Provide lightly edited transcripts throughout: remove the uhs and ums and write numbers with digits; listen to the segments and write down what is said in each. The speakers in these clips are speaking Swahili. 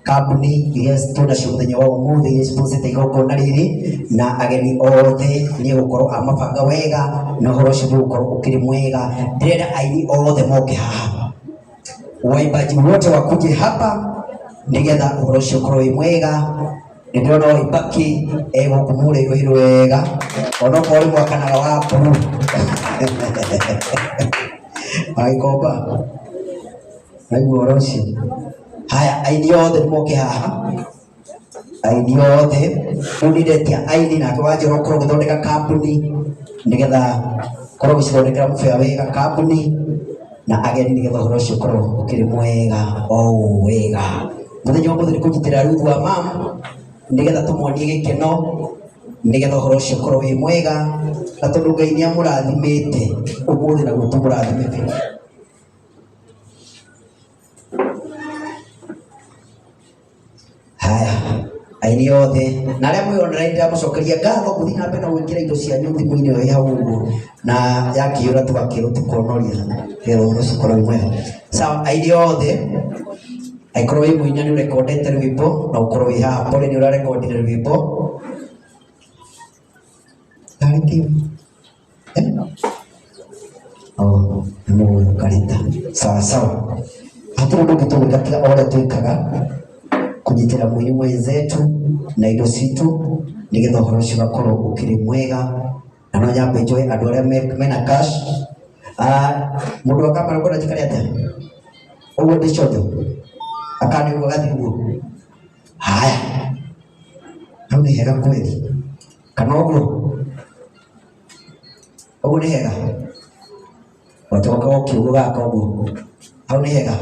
Kambuni iria tunacio muthenya wa umuthi iria cipũcĩte igongona rĩrĩ na ageni othe nĩ gũkorwo a mabanga wega na ũhoro ũcio nĩ gũkorwo ũkĩrĩ mwega. Ndĩrenda aini othe moke haha, waimbaji wote wakuje hapa nigetha ũhoro ũcio ũkorwo wĩ mwega. Nĩndĩrona Waibaki gũkũ mũrĩrũhĩrũ wega onokorwo rĩ mwakanaga wa mburu agĩkomba naiguo ũhoro ũcio. Haya, aini othe nĩmoke haha, aini othe rĩu nĩndetia aini nake Wanjĩra ũkorwo ũgĩthondeka kambuni nĩgetha ũkorwo ũgĩcithondekera mũbĩa wega kambuni na ageni nĩgetha ũhoro ũcio ũkorwo ũkĩrĩ mwega o ũũ wega. Mũthenya ũmũthĩ nĩ kũnyitĩrĩra Ruth wa mama nĩgetha tũmuonie gĩkeno nĩgetha ũhoro ũcio ũkorwo wĩ mwega, na tondũ Ngai nĩamũrathimĩte ũmũthĩ naguo tũmũrathime biũ. Haya, aini othe na arĩa mwĩ online ndĩramũcokeria ngatho gũthiĩ na mbere na gwĩkĩra indo cianyu thimũ-inĩ ĩyo ĩ hau ũguo, na yakĩũra tũgakĩrwo tũkonoria nĩgetha ũhoro ũcio ũkorwo wĩ mwega. Sawa, aini othe angĩkorwo wĩ mũini nĩ ũrekondete rwĩmbo na ũkorwo wĩ haha pole nĩ ũrarekondire rwĩmbo nĩ karita sawa sawa. Hatirĩ ũndũ ũngĩ tũgwĩka tiga o ũrĩa twĩkaga kũnyitĩra mũini mwenzetu na indo citu nĩgetha ũhoro ũcio ũgakorwo ũkĩrĩ mwega. Na no nyambe njoe andũ arĩa mena cash. Mũndũ wa kamera ũkwenda njikare atĩa ũguo ndĩcojo akani ũguo gathi ũguo. Haya, hau nĩ hega kweli kana ũguo nĩ hega watoka ũkiugo gaka ũguo hau nĩ hega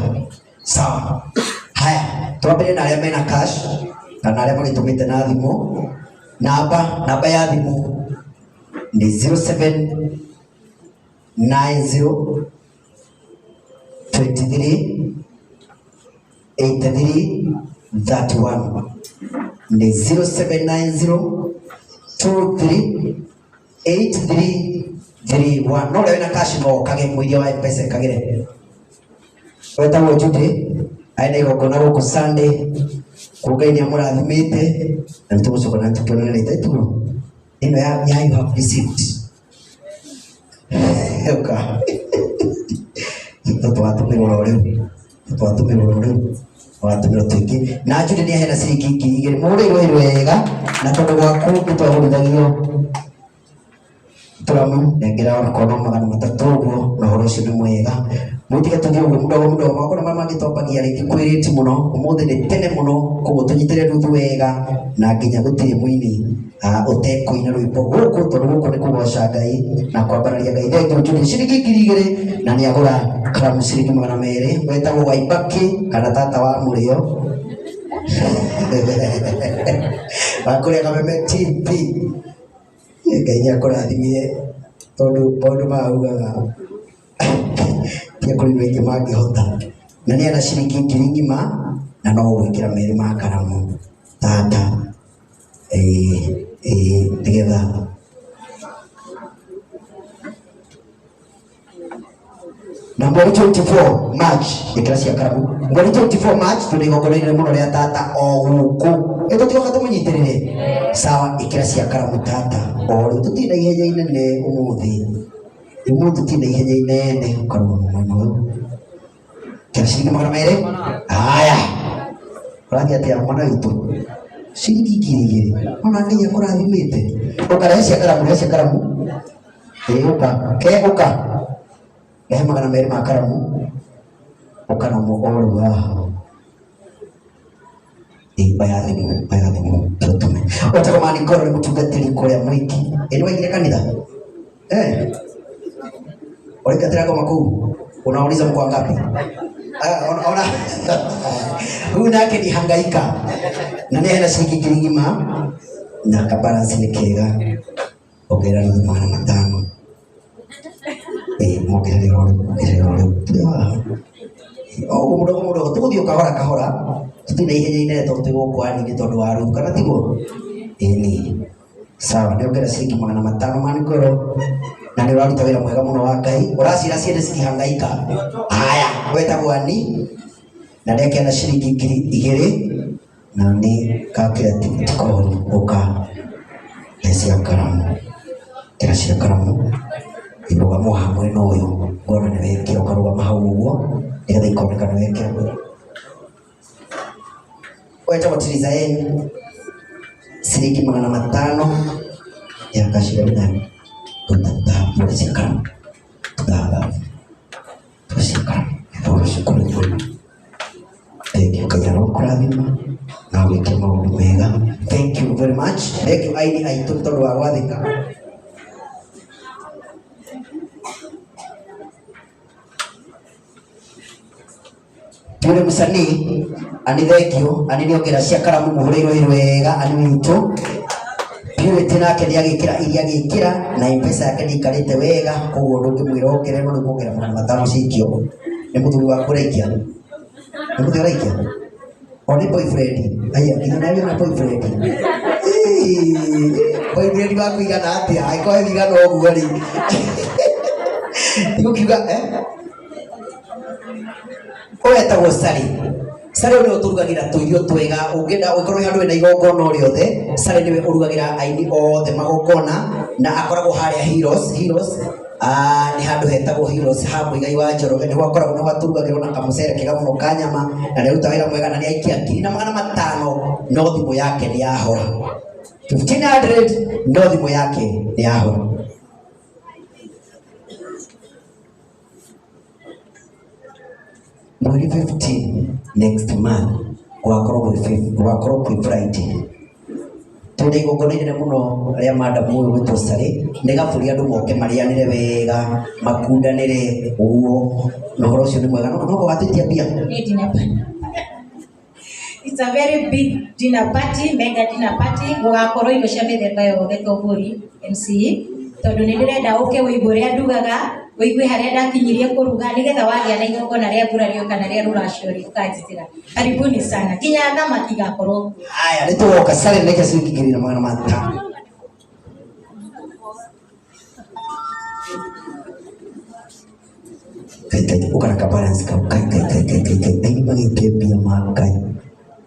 sawa. Haya, twambĩrĩrie na arĩa mena cash kana arĩa magĩtũmĩte na thimũ. Namba ya thimũ nĩ 0790 23 83 31 ni 0790 23 83 31. No leo na cash no kage mwili wa pesa kagire wetagwo Jude aina igongona gũkũ Sunday Ngai nĩamũrathimĩte na nĩtũgũcoka tũkĩonana na itatuo ĩno ya you have received uka twatũmĩrwo rĩu watumĩrwo tũingĩ na Jude nĩahena ciringi 2,000 mũrĩrũhĩrũ wega na tondũ gwaku nĩtwahũrithagio tũramu nengera onokorwo 300 ũguo na ũhoro ũcio nĩ mwega. Mũtige tũthiĩ ũguo mũdogo makona marĩa mangĩtombagia rĩngĩ kwĩrĩti mũno ũmũthĩ nĩ tene mũno, koguo tũnyitĩrĩre Ruth wega na nginya gũtirĩ mũini ũtekũina rwĩmbo gũkũ tondũ gũkũ nĩ kũgoca Ngai na kwambararia Ngai. Thengiũ Jude ciringi 2,000 na nĩagũra karamu ciringi 200. Wetagwo Waibaki kana tata wa mũrĩo wakũrĩa Kameme TV. Ngai nĩakũrathimie tondũ maũndũ maugaga tia kũrĩ aingĩ mangĩhota na nĩ ana ciringi 1,000 na no gwĩkĩra merĩ ma karamu tata nĩgetha na mweri 24 March ĩkĩra cia karamu. Mweri 24 March tũrĩ igongona-inĩ mũno rĩa tata o gũkũ tũtioka tũmũnyitĩrĩre sawa. Ĩkĩra cia karamu tata o rĩu tũtirĩ na ihenya inene ũmũthĩ tũtirĩ na ihenya inene ũkarũma mwena ũyũ kĩra ciringi 200. Haya, ũrathiĩ atĩa mwana witũ ciringi 2,000 ona Ngai akũrathimĩte. Ũkarehe cia karamu ũka rehe 200 ma karamu ũkana mũgoro wa bayathimũ tũtũme wetagwo Manikoro nĩ mũtungatĩri kũrĩa Mwiki. Nĩ waingire kanitha ũrĩngatĩra ngoma kũu unauliza mko wangapi? Ona huyu nake ni hangaika na nĩ hena ciringi 1,000 na kabalance nĩ kega ongerera 500 mongerere o mũdogo tũgũthiĩ kahora tũtirĩ na ihenya inene tondũ tũgũkwanĩrie tondũ wa Ruth kana tiguo ĩni sawa. Nĩongera ciringi 500 Manikoro na nĩ ũraruta wĩra mwega mũno wa Ngai ũracira ciende cikihangaika. Haya, wetagwo Ani na ndeke na ciringi 2,000 na ni kakira tikori uka cia karamu kira cia karamu irugamo hamwe n'uyu ngona ni wekira ukarugama hau uguo nigetha ikoneka ni wekira weta watiriza yenu ciringi 500 ya kashira ndani tutata cia karamu tutata cia karamu ndio shukuru kajaro kuradhima na wiki maundu mega. Thank you very much. Thank you aini aitu tondu wa gwathika tule musanii ani thank you ani niongera cia karamu muhuriro wega ani witu Purity nake ni agikira iria agikira na mpesa yake ndikarite wega koguo ndungimwira ongererwo ni kuongera 500 cikio ni muthuri wa kuraikia ni muthuri uraikia oni boyfriend aya ina nayo na boyfriend boyfriend wako igana atia aiko igana oguo ri yukiuga oyetagwo Sari uri uturugagira tuirio twega ungenda ukorwo handu wena igongona uri othe Sari niwe urugagira aini othe magongona na akoragwo haria heroes ni handu hetagwo heroes ha muigai wa Njoroge ni gwakoragwo no gaturugagirwo na kamucere kega muno ka nyama na ni ruta wira mwega na ni aikia 500 no thimu yake ni yahora 1500 no thimu yake ni yahora Mweri 15 next month wakorwo Friday tuli igongona-inĩ muno ria madamu uyu witwo Sari nigaburi andu moke marianire wega makundanire uguo na horo ucio ni mwega no gwatitia bia It's a very big dinner party, mega dinner party. Gugakorwo indo cia mithemba yothe toburi MC tondu ni ndirenda uke wiigure ndugaga wiigwe haria ndakinyirie kuruga nigetha wagia na igongona ria mbura rio kana ria ruracori ukanjitira karibuni sana kinya thamaki gakorwo haya nitugoka Sari neke ciringirira 500 kai ukana ka balance ka kai magitebia makai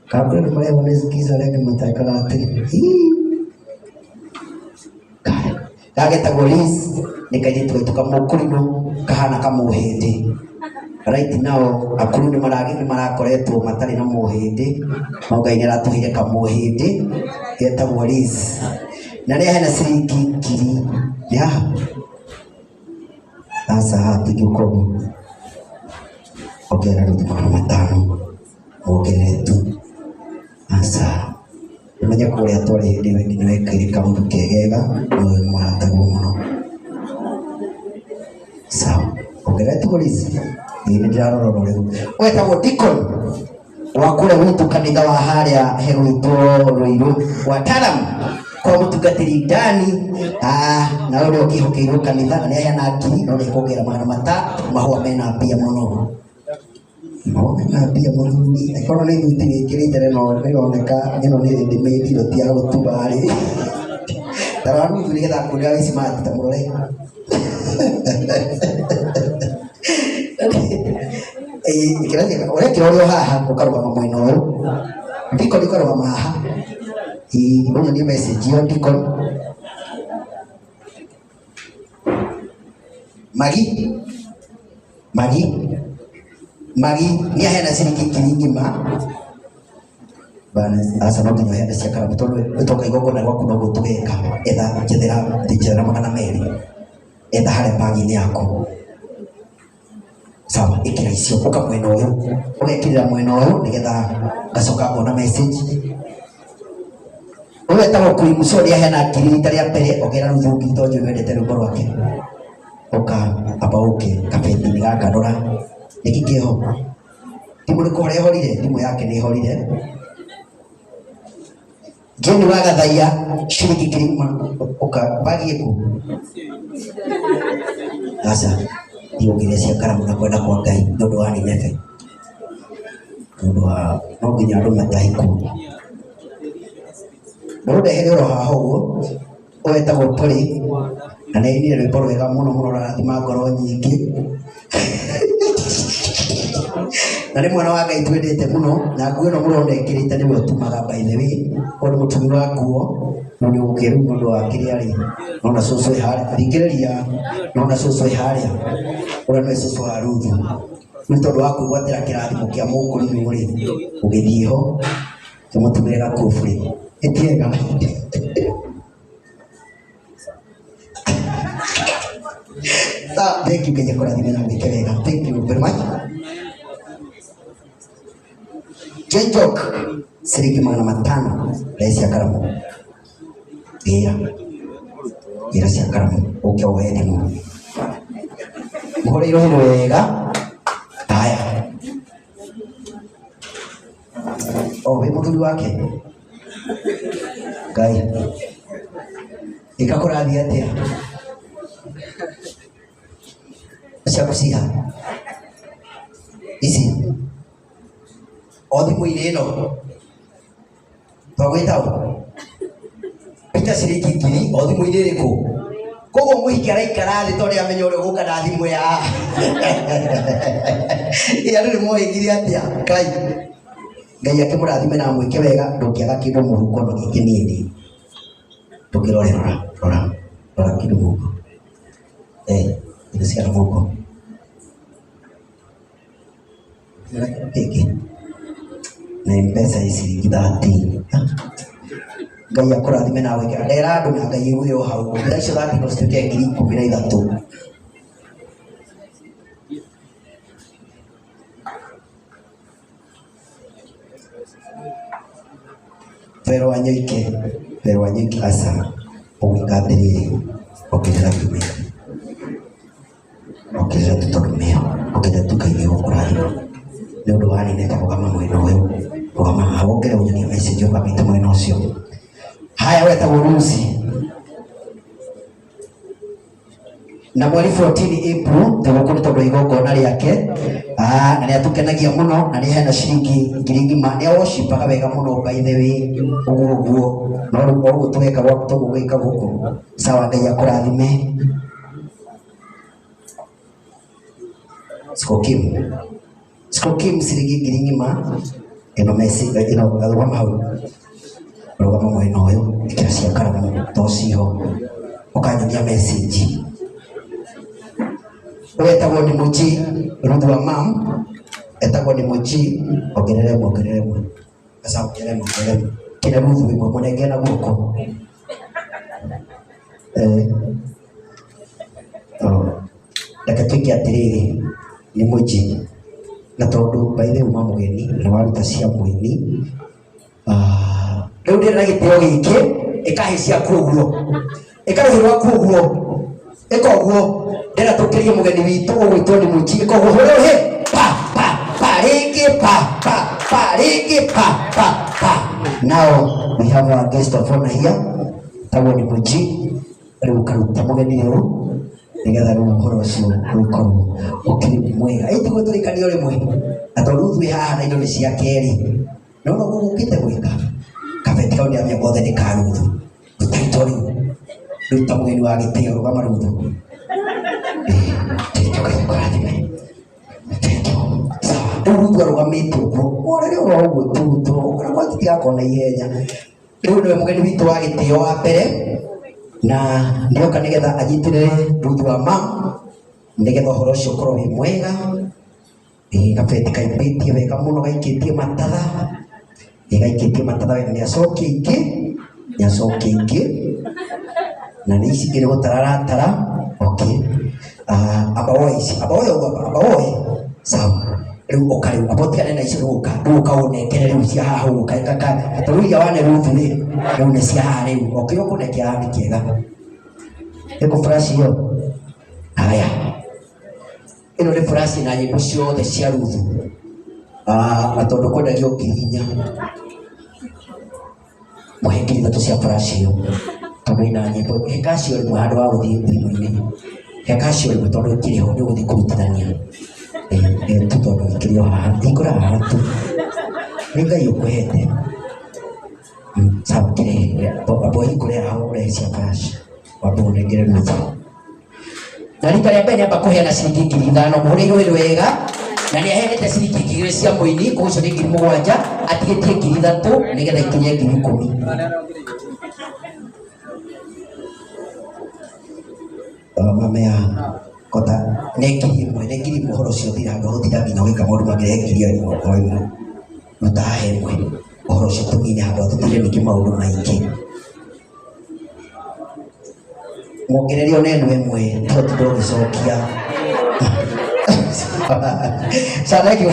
kabla ni male wanesikiza leke mataka ate kagetagwo Liz nikaitwo tukamukurino kahana kamuhindi right now akuru ni marakoretwo matari na muhindi maugai ni aratuhire kamuhindi getagwo Liz na ria hena ciringi 1,000 ya asa hati gikogo ogera ruti 500 ogere tu asa Mwenye kuria twari hindi wengine wekire kaundu kegega no mwarataguo muno sawa ongerete Liz ni ndirarora riu wetagwo Deacon wa kule witu kanitha wa haria herwitwo Ruiru wataalamu kwa mutungatiri ndani na uri ukihokeirwo kanitha na niahena ngiri no nikongera 500 mahua mena mbia muno na bia muthuri akorwo ni thuti wikirite no nironeka ino ni ndimithiro ti ya gutubari tararu thuri getha kuria wi smart ta murore kiraje ore kirori haha ukarugama mwena uyu ndiko ndikorwo haha uyu ni message yo ndiko Magi ni ahena ciringi 1,000 bana asa no nginya henda cia karamu tondu utoka igongona gwaku no gutugeka etha njethera 200 etha haria bagi-ini yaku sawa ikira icio uka mwena uyu ugekirira mwena uyu nigetha gacoka ngona message wetagwo Queen Musori ahena 1,000 ria mbere ogera ruthugi tondu wendete rwimbo rwake uka abauke kabendi gaka ndora nikigeho timu ni kore horire timu yake ni horire Jeni wa Gathaia ciringi 1,000 uka bagi ku sasa ndiogire cia karamu na kwenda kwa Ngai ndondo wa Nineve ndondo wa no nginya andu matahiku ndondo here ro haha uguo wetagwo Puri na nä inire rwä mbo rwega må no må no rathima ngoro nyingä na nä mwana wa Ngai twendete må no na nguo ä no må rona ä kä rä te nä we å tumaga by the way o nä må tumi wa nguo no nä å kä rä u må ndå wa kä rä a rä nona cåcå ä harä thingä rä ria nona cåcå ä harä a å rä a nä cåcå wa Ruthu nä tondå wa kwä gwatä ra kä rathimo kä a må kå rä rä å gä thiä ho kä må tumä re gakåbå rä ä tiega thank you Ngai akũrathime na gwĩke wega. Thank you very much. Jejok ciringi 500 ria cia karamu ira cia karamu ũke woe thimũ mũhũrĩirwo wega. Haya wĩ mũthuri wake Ngai ĩkakũrathia atĩa ciaku ciha ici o thimũ-inĩ ĩno twagwĩtaũ ita ciringi 1000 o thimũ-inĩ ĩrĩkũ koguo mũhiki araikara thĩ tondũ amenya ũrĩa ũgũka na thimũ ya andũ nĩ mohĩgire atĩa Ngai akĩmũrathime na mwĩke wega ndũngĩaga kĩndũ mũhuko no gĩkĩ nini ndũkĩrore rora kĩndũ mũhuko indo cia mũhuko na M-Pesa ciringi 30. Ngai akũrathime na gwĩka ndera andũ na Ngai ũrĩ o hau mbia icio 30 no cituĩke 13,000. Pero wanyoike asa ũgĩka atĩrĩrĩ okĩrĩra tumia okĩrĩra tũtũrũmĩo okĩrĩra tukaigĩ gũkũrathima nĩ ũndũ wa nene karũgama mwena ũyũ rũgama haha wongere ũnyonie message ũkamĩte mwena ũcio. Haya wetagwo Lucy na mweri 14 April tũgũkũ nĩ tondũ igongona rĩake na nĩ atũkenagia mũno na nĩ hena ciringi 1000 nĩ worship-aga wega mũno by the way ũguo no rĩu o ũguo tũgeka gwaku tũgũgĩka gũkũ sawa. Ngai akũrathime. Skokim ciringi 1000 ĩno message ĩno rũgama hau rũgama mwena ũyũ ĩkĩra cia karamu to ciho ũkanyonia message. Wetagwo nĩ Mũji Ruthu wa mam etagwo nĩ Mũji ongerere asa ongerere kina Ruthu wĩmwe mũnenge na guoko reke twĩke atĩrĩrĩ nĩ Mũji na tondũ baithe uma mũgeni na waruta cia mũini rĩu ndĩrĩ na gĩtĩo gĩkĩ ĩkahĩ ciaku ũguo ĩkarũhĩ rwaku ũguo ĩka ũguo ndĩra tũkĩrie mũgeni witũ ũgwĩtwo nĩ Mũji ĩka ũguo rũhĩ rĩngĩ pa. Now we have our guest of honor here tagwo nĩ Mũji rĩu karuta mũgeni rĩu nĩgetha rĩu ũhoro ũcio ũkorwo ũkĩrĩ mwega ĩtiguo tũrĩkanio rĩmwe na tondũ Ruthu wĩ haha na indo nĩ cia kerĩ no gũgũkĩte gwĩka kabeti kau nĩ amenya gothe nĩ ka Ruthu rutaitwo rĩu ta mũgeni wa gĩtĩo rũgama Ruthu rĩu Ruthu arũgamĩte ũguo rĩrĩa ũro ũguo tutũ kana gwatitigakorwo na ihenya rĩu nĩwe mũgeni witũ wa gĩtĩo wa mbere na nĩoka nĩgetha anyitĩrĩre Ruthu wa mam nĩgetha ũhoro ũcio ũkorwo wĩ mwega. Gabeti kaimbĩtie wega mũno gaikĩtie matatha wega nĩ acokia ingĩ na nĩ ici ingĩ nĩ gũtara aratara abaoe sawa. Rĩu ũka rĩu abotigane na icio rũka ũnengere rĩu cia haha ũguo tondũ iria wane Ruthu rĩu nĩ cia haha rĩu okĩo kũnekera nĩ kĩega ĩkũ flash ĩyo. Haya ĩno nĩ flash na nyĩmbo ciothe cia Ruthu na tondũ kwendagio ngirinya mũhe 3,000 cia flash ĩyo tondũ ĩna nyĩmbo hekacio rĩmwe handũ wa gũthiĩ thimũ-inĩ hekacio rĩmwe tondũ ĩkĩrĩ ho nĩ ũgũthiĩ kũrutithania tu tondũ ĩkĩrĩ o haha hingũra haha tu nĩ Ngai ũkwĩhete sawa kĩrĩ abo hingũre haha ũrehe cia flash wambe ũnengere Ruthu. na rita rĩa mbere nĩamba kũheana ciringi 5,000 mũhũrĩirwo wega na nĩ aheanĩte ciringi 2,000 cia mũini koguo icio nĩ 7,000 atigĩtie 3,000 nĩgetha ikinye 10,000 mamea kota nekiri mũhoro ũcio thiraga gũtinda nginya gwĩka maũndũ mangĩrekirie oimwe mũtahemwe ũhoro ũcio tũkinye handũ tũtire ningĩ maũndũ maingĩ mwongererio neno ĩmwe tondũ ndũgĩcokia Sanaki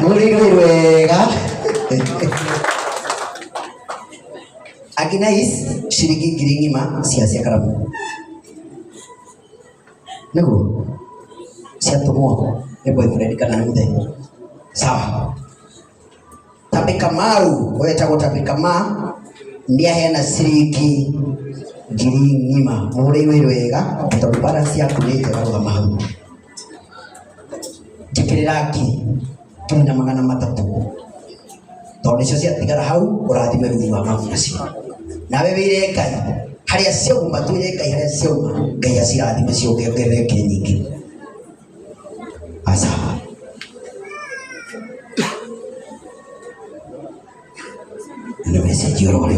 mũhũrĩirwo wega akinais ciringi 5,000 cia karamu nĩguo ciatũmwo nĩ boyfriend kana nĩ mũthenya sawa. Tabika Mau wetagwo Tabika Ma nĩ aheana ciringi 5,000 mũhũrĩirwo wega tondũ balance yaku nĩ njega rũgama hau njĩkĩrĩra ngiri na 300 tondũ nĩcio ciatigara hau ũrathime ruthi wa mabu nacio nawe wĩre Ngai harĩa ciauma twĩre Ngai harĩa ciauma Ngai acirathime ciongerere ngiri nyingĩ asa nĩ message ũrore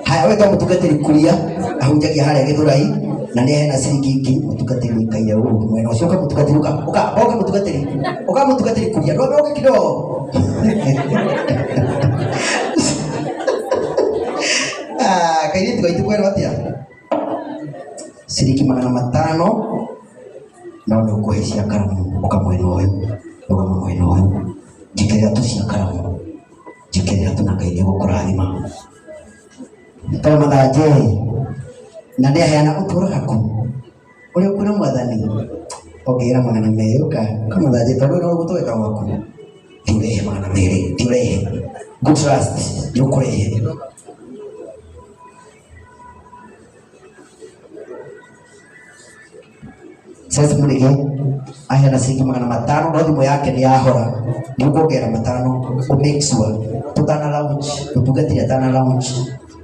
haya wega mũtungatĩri kuria ahunjagia harĩa Gĩthũrai na nĩ aheana ciringi 1,000 mũtungatĩri mũikaire ũguo mwena ũcio mũtungatĩri ũka mũtungatĩri kuria ndoke kidogo kairĩtu gaitũ kwero atĩa ciringi 500 no nĩ ũkũhe cia karamu ũka mwena ũyũ rũgama mwena ũyũ njĩkĩrĩra tu cia karamu njĩkĩrĩra tu na Ngai nĩ gũkũrathima tondũ mathanjĩ na nĩ aheana ũtũũraku ũrĩa kwĩna mwathani ongerera 200 ũka mathanjĩ tondũ no gũtweka gwaku tiũrehe 200 tiũrehe good trust nĩ ũkũrehe sasa mũrĩge aheana ciringi 500 no thimũ yake nĩ yahora nĩ ũkuongerera 5 make sure tũtana launch ũtungatĩri atana launch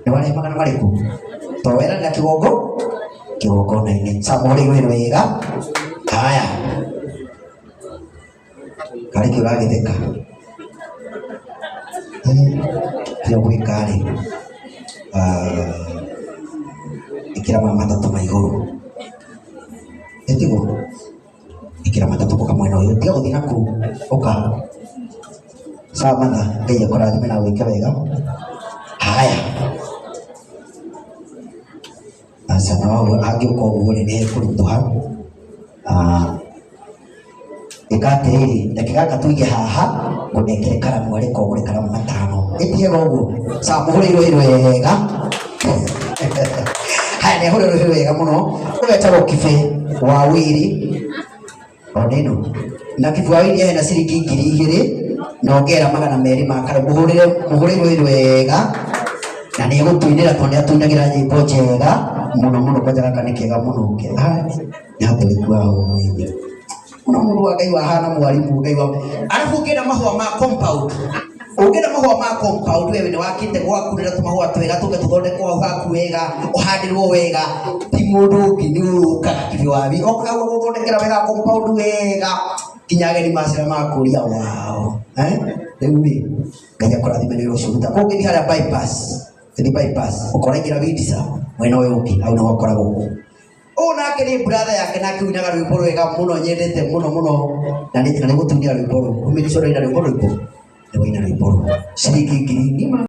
nĩ warehe 500 marĩkũ towera na kĩgongona-inĩ mũhũrĩirwo wega haya karĩ kĩo gagĩtheka rĩo gwĩkarĩ ĩkĩra 3 ma igũrũ etigo ikira 3 kwa mwena ũyũ tiga gũthiĩ nakũu ũka sawa matha Ngai akũrathime na wĩke wega haya asa na wao agĩũka ũguo nĩ ekũritũha ĩkatĩrĩrĩ dakika gatuige haha ngũnengere karamu arĩ kogũre karamu 5 ĩtiega ũguo sawa mũhũrĩirwo wega haya nĩ ahũrĩirwo wega mũno ũgetagwo Kibe wa Wĩrĩ oneno na Kibe wa Wĩrĩ aheana ciringi 2,000 na ongera 200 ma karamu mũhũrĩirwo wega na nĩ egũtuinĩra tondũ nĩ atuinagĩra nyĩmbo njega mũno kwanja gaka nĩ kega mũno nĩ hatũrĩku wa ũmũthĩ mũno mũndũ wa Ngai wahana mwarimũ Ngai wa arabu ũngĩenda mahũa ma compound wewe nĩ wakĩte gwaku rĩrĩa tũmahũa twega tũgĩthondekwo gwaku wega ũhandĩrwo wega ti mũndũ ũngĩ nĩ ũkaga Kibe wa Wĩrĩ okaga gũthondekera wega compound wega nginya ageni macira makũria wao rĩu Ngai akũrathime nĩ ũcio ruta kũngĩ nĩ harĩa bypass ũkoraingĩra Windisa mwena ũyũ ũngĩ hau nĩ wakoragwo nake nĩ brother yake nake uinaga rwĩmbo rwega mũno nyendete mũno na nĩ gũtunia rwĩmbo rũu ũmĩrĩco rwĩna rwĩmbo rũipo nĩ waina rwĩmbo rũu ciringi 1,000